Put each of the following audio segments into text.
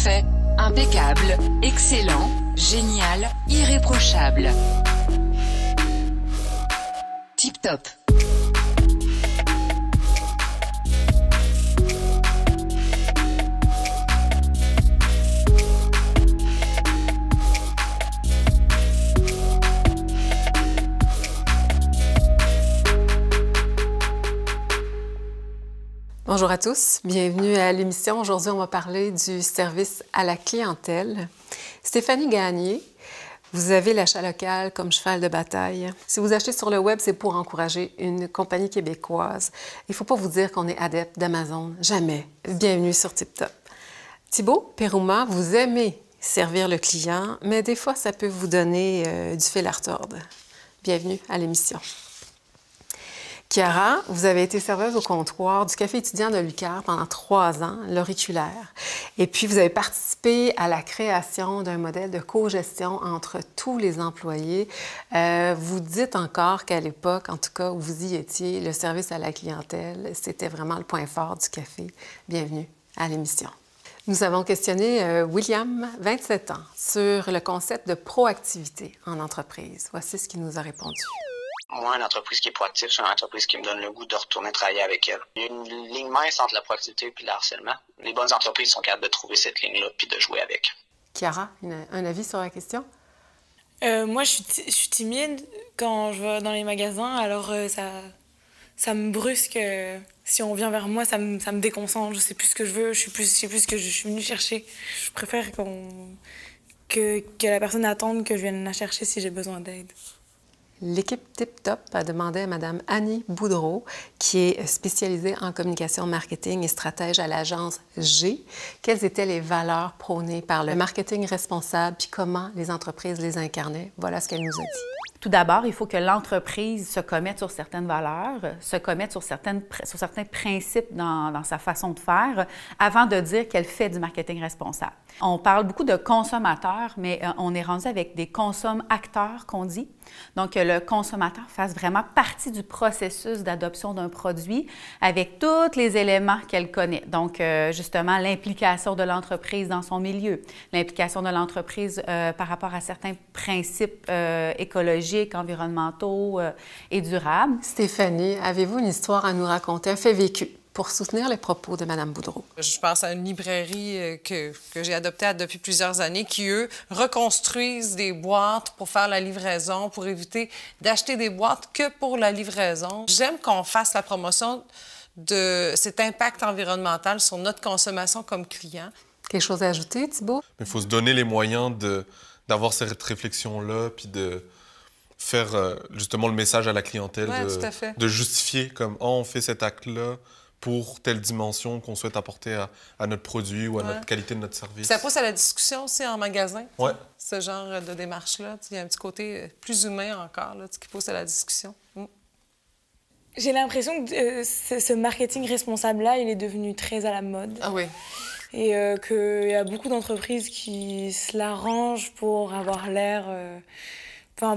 parfait, impeccable, excellent, génial, irréprochable. Tip top. Bonjour à tous, bienvenue à l'émission. Aujourd'hui, on va parler du service à la clientèle. Stéphanie Gagné, vous avez l'achat local comme cheval de bataille. Si vous achetez sur le web, c'est pour encourager une compagnie québécoise. Il ne faut pas vous dire qu'on est adepte d'Amazon, jamais. Bienvenue sur TipTop. Thibaut Pérouma, vous aimez servir le client, mais des fois, ça peut vous donner du fil à retordre. Bienvenue à l'émission. Chiara, vous avez été serveuse au comptoir du café étudiant de l'UQAR pendant 3 ans, l'auriculaire. Et puis, vous avez participé à la création d'un modèle de cogestion entre tous les employés. Vous dites encore qu'à l'époque, en tout cas, où vous y étiez, le service à la clientèle, c'était vraiment le point fort du café. Bienvenue à l'émission. Nous avons questionné William, 27 ans, sur le concept de proactivité en entreprise. Voici ce qu'il nous a répondu. Moi, une entreprise qui est proactive, c'est une entreprise qui me donne le goût de retourner travailler avec elle. Il y a une ligne mince entre la proactivité et le harcèlement. Les bonnes entreprises sont capables de trouver cette ligne-là puis de jouer avec. Chiara, un avis sur la question? Moi, je suis timide quand je vais dans les magasins, alors ça me brusque. Si on vient vers moi, ça me déconcentre. Je sais plus ce que je veux, je sais plus ce que je suis venue chercher. Je préfère que la personne attende que je vienne la chercher si j'ai besoin d'aide. L'équipe TipTop a demandé à Mme Annie Boudreau, qui est spécialisée en communication marketing et stratège à l'agence G, quelles étaient les valeurs prônées par le marketing responsable puis comment les entreprises les incarnaient. Voilà ce qu'elle nous a dit. Tout d'abord, il faut que l'entreprise se commette sur certaines valeurs, se commette sur certains principes dans sa façon de faire, avant de dire qu'elle fait du marketing responsable. On parle beaucoup de consommateurs, mais on est rendu avec des consomme-acteurs qu'on dit. Donc, que le consommateur fasse vraiment partie du processus d'adoption d'un produit avec tous les éléments qu'elle connaît. Donc, justement, l'implication de l'entreprise dans son milieu, l'implication de l'entreprise par rapport à certains principes écologiques, environnementaux et durables. Stéphanie, avez-vous une histoire à nous raconter, un fait vécu pour soutenir les propos de Mme Boudreau? Je pense à une librairie que j'ai adoptée depuis plusieurs années qui, eux, reconstruisent des boîtes pour faire la livraison, pour éviter d'acheter des boîtes que pour la livraison. J'aime qu'on fasse la promotion de cet impact environnemental sur notre consommation comme client. Quelque chose à ajouter, Thibaut? Il faut se donner les moyens d'avoir cette réflexion-là, puis de faire justement le message à la clientèle, de justifier comme « on fait cet acte-là » pour telle dimension qu'on souhaite apporter à notre produit ou à notre qualité de notre service. Ça pousse à la discussion aussi en magasin, ouais. Ce genre de démarche-là. Il y a un petit côté plus humain encore là, qui pousse à la discussion. J'ai l'impression que ce marketing responsable-là, il est devenu très à la mode. Ah oui. Et qu'il y a beaucoup d'entreprises qui se l'arrangent pour avoir l'air...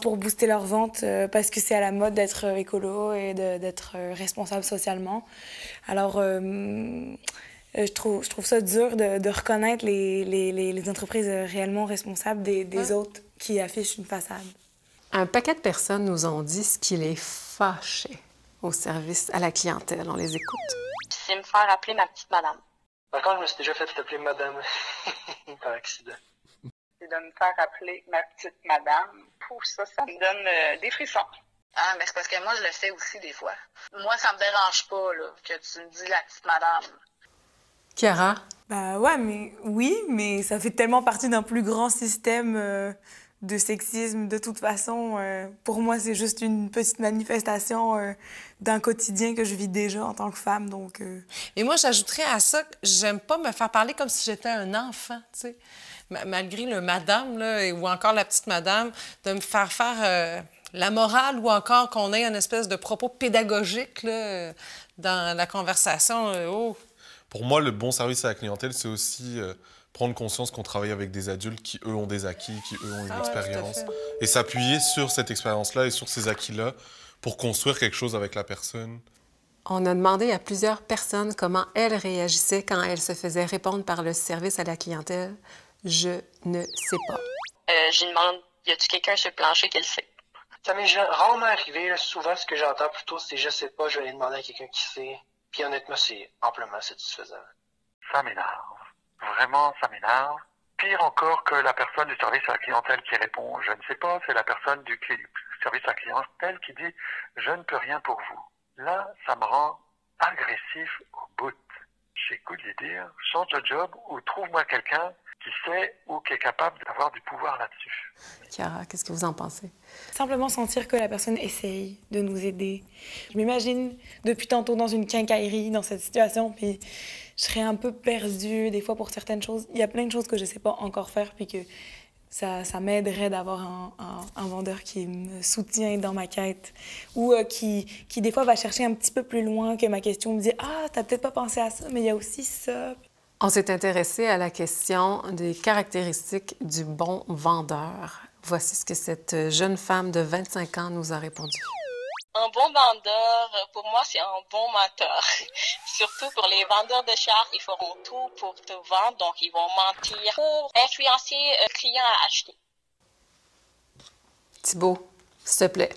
pour booster leurs ventes, parce que c'est à la mode d'être écolo et d'être responsable socialement. Alors, je trouve ça dur de reconnaître les entreprises réellement responsables des autres qui affichent une façade. Un paquet de personnes nous ont dit ce qui les fâchait au service à la clientèle. On les écoute. C'est me faire appeler ma petite madame. Par contre, je me suis déjà fait appeler madame par accident. C'est de me faire appeler ma petite madame. Pour ça me donne des frissons. Ah, mais c'est parce que moi, je le fais aussi des fois. Moi, ça me dérange pas, là, que tu me dis la petite madame. Chiara? Mais ça fait tellement partie d'un plus grand système de sexisme. De toute façon, pour moi, c'est juste une petite manifestation d'un quotidien que je vis déjà en tant que femme, donc... Et moi, j'ajouterais à ça que j'aime pas me faire parler comme si j'étais un enfant, tu sais. Malgré le madame, là, ou encore la petite madame, de me faire la morale ou encore qu'on ait une espèce de propos pédagogique là, dans la conversation. Pour moi, le bon service à la clientèle, c'est aussi prendre conscience qu'on travaille avec des adultes qui, eux, ont des acquis, qui, eux, ont une expérience. Et s'appuyer sur cette expérience-là et sur ces acquis-là pour construire quelque chose avec la personne. On a demandé à plusieurs personnes comment elles réagissaient quand elles se faisaient répondre par le service à la clientèle « Je ne sais pas ». J'y demande, y a-tu quelqu'un sur le plancher qui le sait? Ça m'est rarement arrivé. Là. Souvent, ce que j'entends plutôt, c'est « je sais pas, je vais aller demander à quelqu'un qui sait ». Puis honnêtement, c'est amplement satisfaisant. Ça m'énerve. Vraiment, ça m'énerve. Pire encore que la personne du service à la clientèle qui répond « je ne sais pas », c'est la personne du service à la clientèle qui dit « je ne peux rien pour vous ». Là, ça me rend agressif au bout. J'ai le goût de lui dire « change de job ou trouve-moi quelqu'un qui sait ou qui est capable d'avoir du pouvoir là-dessus. » Chiara, qu'est-ce que vous en pensez? Simplement sentir que la personne essaye de nous aider. Je m'imagine depuis tantôt dans une quincaillerie, dans cette situation, puis je serais un peu perdue des fois pour certaines choses. Il y a plein de choses que je ne sais pas encore faire, puis que ça m'aiderait d'avoir un vendeur qui me soutient dans ma quête ou qui des fois va chercher un petit peu plus loin que ma question, me dit « Ah, t'as peut-être pas pensé à ça, mais il y a aussi ça. » On s'est intéressé à la question des caractéristiques du bon vendeur. Voici ce que cette jeune femme de 25 ans nous a répondu. Un bon vendeur, pour moi, c'est un bon mentor. Surtout pour les vendeurs de chars, ils feront tout pour te vendre, donc ils vont mentir pour influencer le client à acheter. Thibault, s'il te plaît.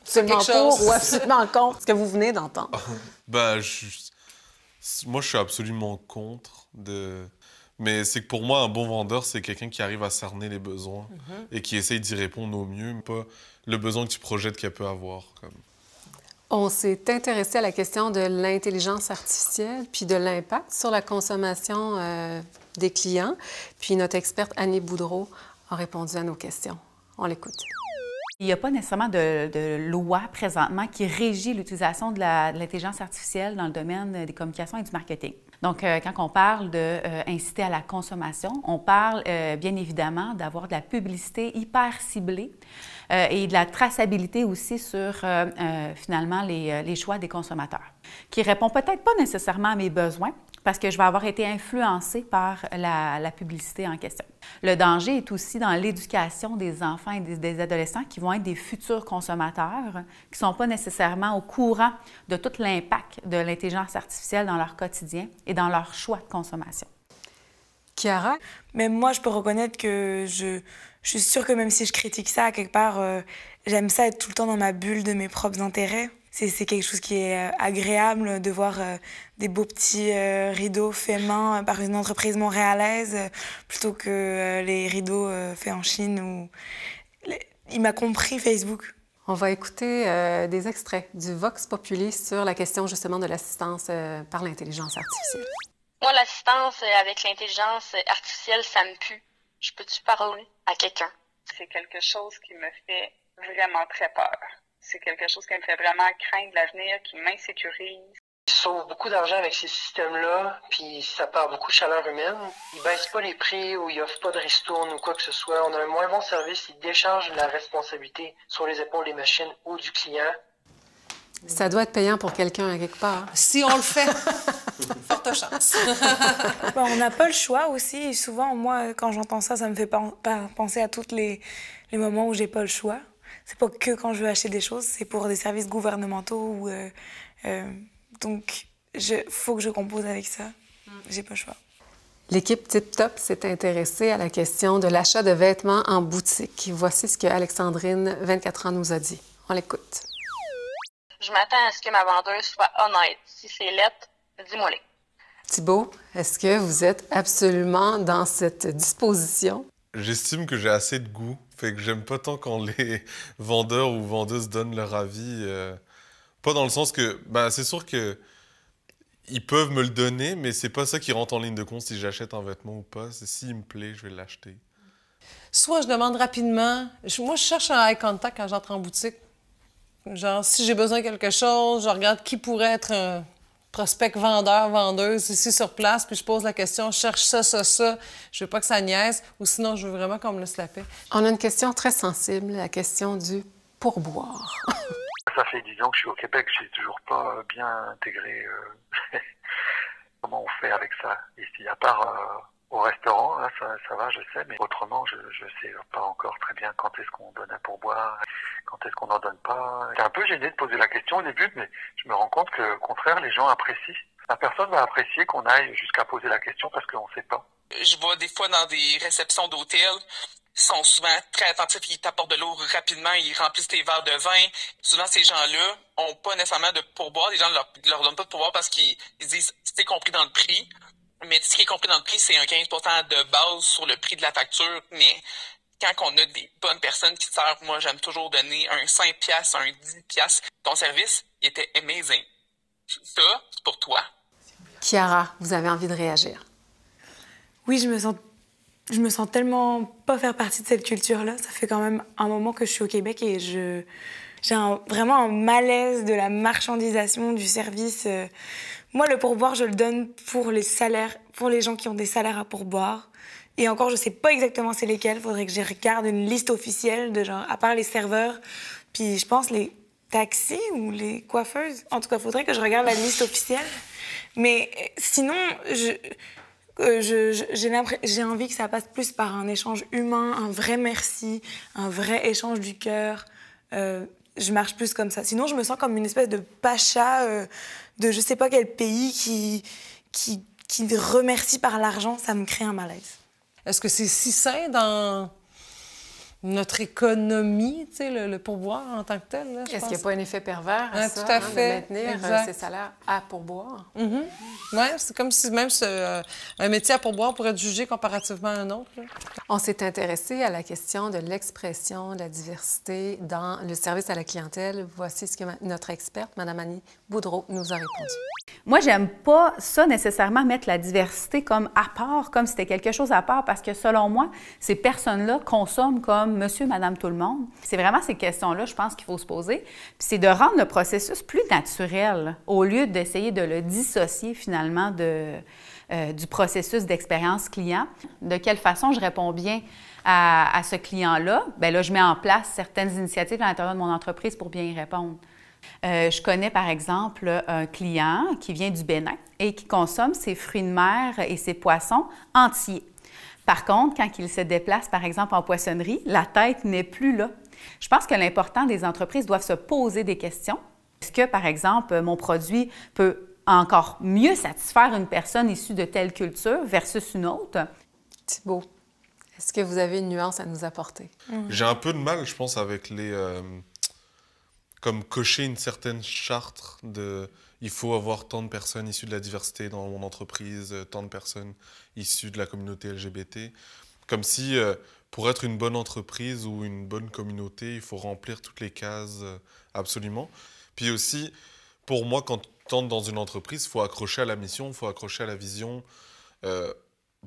Absolument pour ou absolument contre ce que vous venez d'entendre? Moi, je suis absolument contre de... Mais c'est que pour moi, un bon vendeur, c'est quelqu'un qui arrive à cerner les besoins et qui essaye d'y répondre au mieux, mais pas le besoin que tu projettes qu'elle peut avoir. Comme. On s'est intéressé à la question de l'intelligence artificielle puis de l'impact sur la consommation des clients. Puis notre experte Annie Boudreau a répondu à nos questions. On l'écoute. Il n'y a pas nécessairement de loi présentement qui régit l'utilisation de l'intelligence artificielle dans le domaine des communications et du marketing. Donc, quand on parle d'inciter à la consommation, on parle bien évidemment d'avoir de la publicité hyper ciblée et de la traçabilité aussi sur finalement les choix des consommateurs, qui ne répond peut-être pas nécessairement à mes besoins parce que je vais avoir été influencée par la publicité en question. Le danger est aussi dans l'éducation des enfants et des adolescents qui vont être des futurs consommateurs, qui ne sont pas nécessairement au courant de tout l'impact de l'intelligence artificielle dans leur quotidien et dans leur choix de consommation. Chiara? Mais moi, je peux reconnaître que je suis sûre que même si je critique ça, à quelque part, j'aime ça être tout le temps dans ma bulle de mes propres intérêts. C'est quelque chose qui est agréable de voir des beaux petits rideaux faits main par une entreprise montréalaise plutôt que les rideaux faits en Chine. Il m'a compris, Facebook. On va écouter des extraits du Vox Populi sur la question justement de l'assistance par l'intelligence artificielle. Moi, l'assistance avec l'intelligence artificielle, ça me pue. Je peux-tu parler à quelqu'un? C'est quelque chose qui me fait vraiment très peur. C'est quelque chose qui me fait vraiment craindre l'avenir, qui m'insécurise. Ils sauvent beaucoup d'argent avec ces systèmes-là, puis ça perd beaucoup de chaleur humaine. Ils baissent pas les prix ou ils offrent pas de ristourne ou quoi que ce soit. On a un moins bon service, ils déchargent la responsabilité sur les épaules des machines ou du client. Ça doit être payant pour quelqu'un à quelque part. Si on le fait, forte chance. On n'a pas le choix aussi. Et souvent, moi, quand j'entends ça, ça me fait penser à tous les moments où j'ai pas le choix. C'est pas que quand je veux acheter des choses, c'est pour des services gouvernementaux. Donc, faut que je compose avec ça. J'ai pas le choix. L'équipe Tip Top s'est intéressée à la question de l'achat de vêtements en boutique. Voici ce que Alexandrine, 24 ans, nous a dit. On l'écoute. Je m'attends à ce que ma vendeuse soit honnête. Si c'est lettre, dis-moi-les. Thibault, est-ce que vous êtes absolument dans cette disposition? J'estime que j'ai assez de goût. Fait que j'aime pas tant quand les vendeurs ou vendeuses donnent leur avis. Pas dans le sens que... c'est sûr que ils peuvent me le donner, mais c'est pas ça qui rentre en ligne de compte si j'achète un vêtement ou pas. C'est s'il me plaît, je vais l'acheter. Soit je demande rapidement. Moi, je cherche un eye contact quand j'entre en boutique. Genre, si j'ai besoin de quelque chose, je regarde qui pourrait être un prospect vendeur, vendeuse ici sur place, puis je pose la question, je cherche ça. Je veux pas que ça niaise, ou sinon, je veux vraiment qu'on me laisse la paix. On a une question très sensible, la question du pourboire. Ça fait 10 ans que je suis au Québec, j'ai toujours pas bien intégré comment on fait avec ça ici. À part au restaurant, là, ça va, je sais, mais autrement, je sais pas encore très bien quand est-ce qu'on donne un pourboire. quand est-ce qu'on n'en donne pas. J'étais un peu gêné de poser la question au début, mais je me rends compte que, au contraire, les gens apprécient. La personne va apprécier qu'on aille jusqu'à poser la question parce qu'on ne sait pas. Je vois des fois dans des réceptions d'hôtels, ils sont souvent très attentifs, ils t'apportent de l'eau rapidement, ils remplissent tes verres de vin. Souvent, ces gens-là ont pas nécessairement de pourboire. Les gens ne leur donnent pas de pourboire parce qu'ils disent « c'est compris dans le prix ». Mais ce qui est compris dans le prix, c'est un 15% de base sur le prix de la facture. Mais quand on a des bonnes personnes qui servent, moi, j'aime toujours donner un 5$, un 10$. Ton service, il était amazing. Ça, c'est pour toi. Chiara, vous avez envie de réagir? Oui, je me sens tellement pas faire partie de cette culture-là. Ça fait quand même un moment que je suis au Québec et j'ai vraiment un malaise de la marchandisation du service. Moi, le pourboire, je le donne pour les salaires, pour les gens qui ont des salaires à pourboire. Et encore, je sais pas exactement c'est lesquels. Faudrait que je regarde une liste officielle de genre, à part les serveurs, puis je pense les taxis ou les coiffeuses. En tout cas, faudrait que je regarde la liste officielle. Mais sinon, j'ai envie que ça passe plus par un échange humain, un vrai merci, un vrai échange du cœur. Je marche plus comme ça. Sinon, je me sens comme une espèce de pacha de je sais pas quel pays qui remercie par l'argent. Ça me crée un malaise. Est-ce que c'est si sain dans notre économie, tu sais, le pourboire en tant que tel? Là, est-ce qu'il n'y a pas un effet pervers à ça, tout à fait. de maintenir ces salaires à pourboire? Mm-hmm. Oui, c'est comme si même un métier à pourboire pourrait être jugé comparativement à un autre. Là. On s'est intéressé à la question de l'expression de la diversité dans le service à la clientèle. Voici ce que notre experte, Mme Annie Boudreau, nous a répondu. Moi, j'aime pas ça nécessairement mettre la diversité comme à part, comme si c'était quelque chose à part, parce que selon moi, ces personnes-là consomment comme monsieur, madame, tout le monde. C'est vraiment ces questions-là, je pense, qu'il faut se poser. Puis c'est de rendre le processus plus naturel, au lieu d'essayer de le dissocier finalement du processus d'expérience client. De quelle façon je réponds bien à ce client-là? Bien là, je mets en place certaines initiatives à l'intérieur de mon entreprise pour bien y répondre. Je connais, par exemple, un client qui vient du Bénin et qui consomme ses fruits de mer et ses poissons entiers. Par contre, quand il se déplace, par exemple, en poissonnerie, la tête n'est plus là. Je pense que l'important des entreprises doivent se poser des questions. Est-ce que, par exemple, mon produit peut encore mieux satisfaire une personne issue de telle culture versus une autre? Thibault, est-ce que vous avez une nuance à nous apporter? J'ai un peu de mal, je pense, avec les... comme cocher une certaine charte de il faut avoir tant de personnes issues de la diversité dans mon entreprise, tant de personnes issues de la communauté LGBT. Comme si pour être une bonne entreprise ou une bonne communauté, il faut remplir toutes les cases absolument. Puis aussi, pour moi, quand tu entres dans une entreprise, il faut accrocher à la mission, il faut accrocher à la vision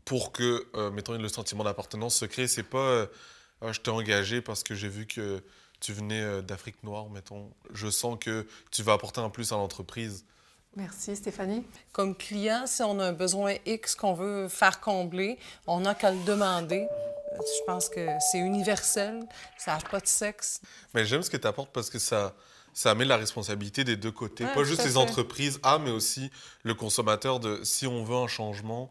pour que, mettons, le sentiment d'appartenance se crée. C'est pas je t'ai engagé parce que j'ai vu que tu venais d'Afrique noire, mettons. Je sens que tu vas apporter un plus à l'entreprise. Merci, Stéphanie. Comme client, si on a un besoin X qu'on veut faire combler, on n'a qu'à le demander. Je pense que c'est universel, ça n'a pas de sexe. Mais j'aime ce que tu apportes parce que ça met la responsabilité des deux côtés. Pas juste les entreprises, mais aussi le consommateur. Si on veut un changement,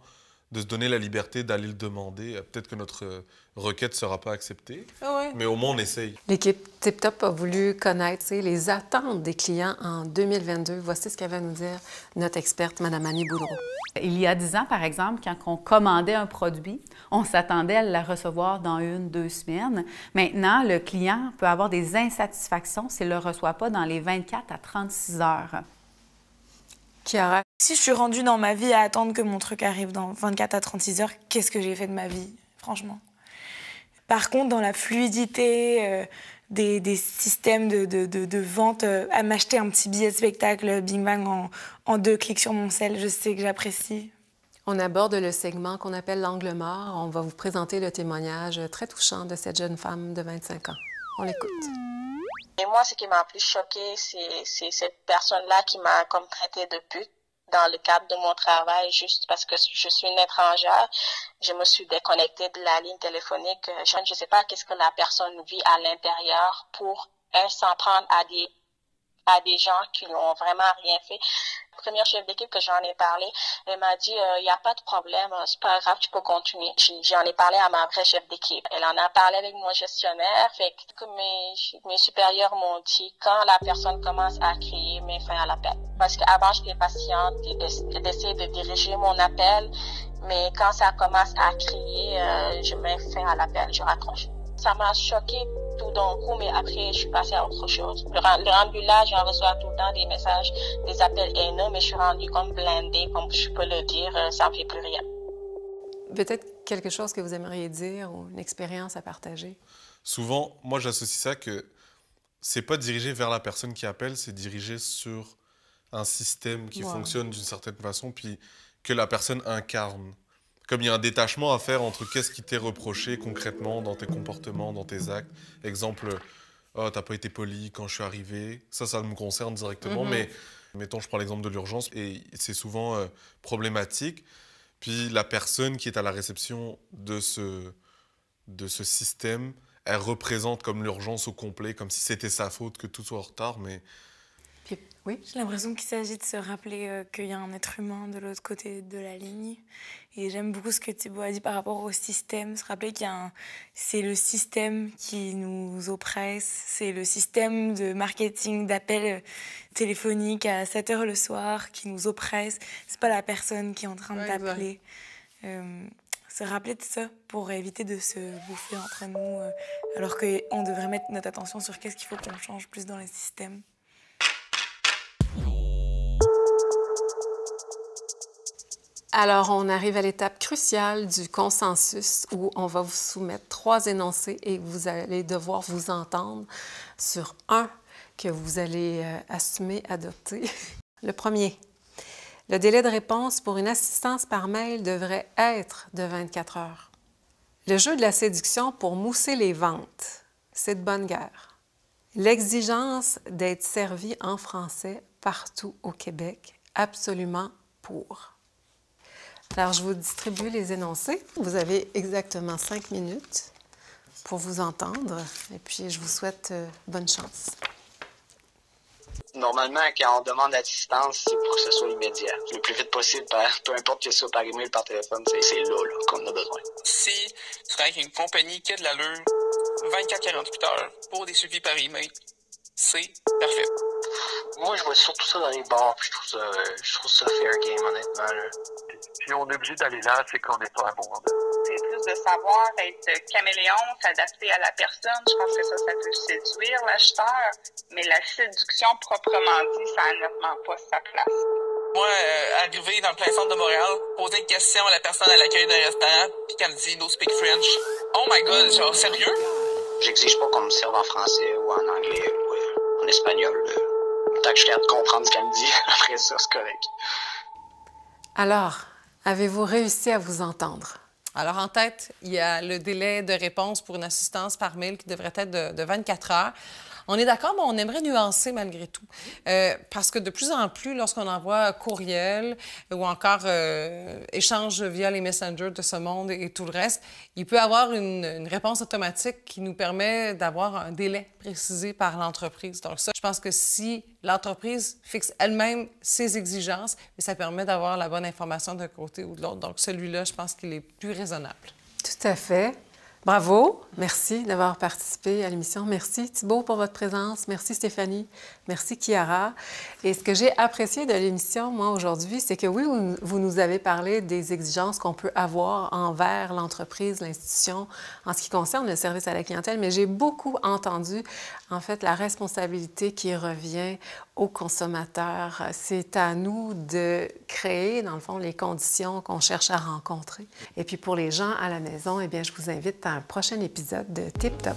de se donner la liberté d'aller le demander. Peut-être que notre requête ne sera pas acceptée, mais au moins on essaye. L'équipe Tip Top a voulu connaître les attentes des clients en 2022. Voici ce qu'elle va nous dire notre experte, Mme Annie Boudreau. Il y a 10 ans, par exemple, quand on commandait un produit, on s'attendait à le recevoir dans 1-2 semaines. Maintenant, le client peut avoir des insatisfactions s'il ne le reçoit pas dans les 24 à 36 heures. Chiara. Si je suis rendue dans ma vie à attendre que mon truc arrive dans 24 à 36 heures, qu'est-ce que j'ai fait de ma vie, franchement? Par contre, dans la fluidité des systèmes de vente, à m'acheter un petit billet de spectacle Bing Bang en 2 clics sur mon cell, je sais que j'apprécie. On aborde le segment qu'on appelle l'angle mort. On va vous présenter le témoignage très touchant de cette jeune femme de 25 ans. On l'écoute. Et moi, ce qui m'a plus choquée, c'est cette personne-là qui m'a comme traité de pute dans le cadre de mon travail, juste parce que je suis une étrangère. Je me suis déconnectée de la ligne téléphonique. Je ne sais pas qu'est-ce que la personne vit à l'intérieur pour s'en prendre à des gens qui n'ont vraiment rien fait. première chef d'équipe que j'en ai parlé, elle m'a dit, il n'y a pas de problème, c'est pas grave, tu peux continuer. J'en ai parlé à ma vraie chef d'équipe. Elle en a parlé avec mon gestionnaire, fait que mes supérieurs m'ont dit, quand la personne commence à crier, mets fin à l'appel. Parce qu'avant, j'étais patiente d'essayer de diriger mon appel, mais quand ça commence à crier, je mets fin à l'appel, je raccroche. Ça m'a choqué tout d'un coup, mais après, je suis passée à autre chose. Le rendu là, j'en reçois tout le temps des messages, des appels haineux, mais je suis rendue comme blindée, comme je peux le dire, ça me fait plus rien. Peut-être quelque chose que vous aimeriez dire ou une expérience à partager? Souvent, moi, j'associe ça que c'est pas dirigé vers la personne qui appelle, c'est dirigé sur un système qui fonctionne d'une certaine façon, puis que la personne incarne. Comme il y a un détachement à faire entre qu'est-ce qui t'est reproché concrètement dans tes comportements, dans tes actes. Exemple, oh, t'as pas été poli quand je suis arrivé. Ça me concerne directement. Mais mettons, je prends l'exemple de l'urgence et c'est souvent problématique. Puis la personne qui est à la réception de ce système, elle représente comme l'urgence au complet, comme si c'était sa faute que tout soit en retard. Mais oui. J'ai l'impression qu'il s'agit de se rappeler qu'il y a un être humain de l'autre côté de la ligne. Et j'aime beaucoup ce que Thibaut a dit par rapport au système. Se rappeler c'est le système qui nous oppresse. C'est le système de marketing, d'appels téléphoniques à 7 h le soir qui nous oppresse. C'est pas la personne qui est en train de t'appeler. Se rappeler de ça pour éviter de se bouffer entre nous, alors qu'on devrait mettre notre attention sur qu'est-ce qu'il faut qu'on change plus dans les systèmes. Alors, on arrive à l'étape cruciale du consensus où on va vous soumettre 3 énoncés et vous allez devoir vous entendre sur un que vous allez assumer, adopter. Le premier, le délai de réponse pour une assistance par mail devrait être de 24 heures. Le jeu de la séduction pour mousser les ventes, c'est de bonne guerre. L'exigence d'être servi en français partout au Québec, absolument pour. Alors, je vous distribue les énoncés. Vous avez exactement 5 minutes pour vous entendre. Et puis, je vous souhaite bonne chance. Normalement, quand on demande l'assistance, c'est pour que ce soit immédiat. Le plus vite possible, peu importe que ce soit par email ou par téléphone, c'est là qu'on a besoin. Si tu travailles avec une compagnie qui a de l'allure, 24-48 heures pour des suivis par email, c'est parfait. Moi, je vois surtout ça dans les bars, puis je trouve ça fair game, honnêtement. Là. Si on est obligé d'aller là, c'est qu'on n'est pas un bon vendeur. C'est plus de savoir être caméléon, s'adapter à la personne. Je pense que ça peut séduire l'acheteur, mais la séduction proprement dit, ça n'a nettement pas sa place. Moi, arriver dans le plein centre de Montréal, poser une question à la personne à l'accueil d'un restaurant, puis qu'elle me dit « No speak French ». Oh my God, genre sérieux? J'exige pas qu'on me serve en français ou en anglais ou en espagnol. Tant que je suis capable de comprendre ce qu'elle me dit, après ça, c'est correct. Alors, avez-vous réussi à vous entendre? Alors, en tête, il y a le délai de réponse pour une assistance par mail qui devrait être de 24 heures. On est d'accord, mais on aimerait nuancer malgré tout. Parce que de plus en plus, lorsqu'on envoie courriel ou encore échange via les messengers de ce monde et tout le reste, il peut y avoir une réponse automatique qui nous permet d'avoir un délai précisé par l'entreprise. Donc ça, je pense que si l'entreprise fixe elle-même ses exigences, ça permet d'avoir la bonne information d'un côté ou de l'autre. Donc celui-là, je pense qu'il est plus raisonnable. Tout à fait. Bravo, merci d'avoir participé à l'émission. Merci Thibaut pour votre présence. Merci Stéphanie. Merci Chiara. Et ce que j'ai apprécié de l'émission, moi, aujourd'hui, c'est que oui, vous nous avez parlé des exigences qu'on peut avoir envers l'entreprise, l'institution, en ce qui concerne le service à la clientèle, mais j'ai beaucoup entendu, en fait, la responsabilité qui revient aux consommateurs. C'est à nous de créer, dans le fond, les conditions qu'on cherche à rencontrer. Et puis pour les gens à la maison, eh bien, je vous invite à un prochain épisode de Tip Top.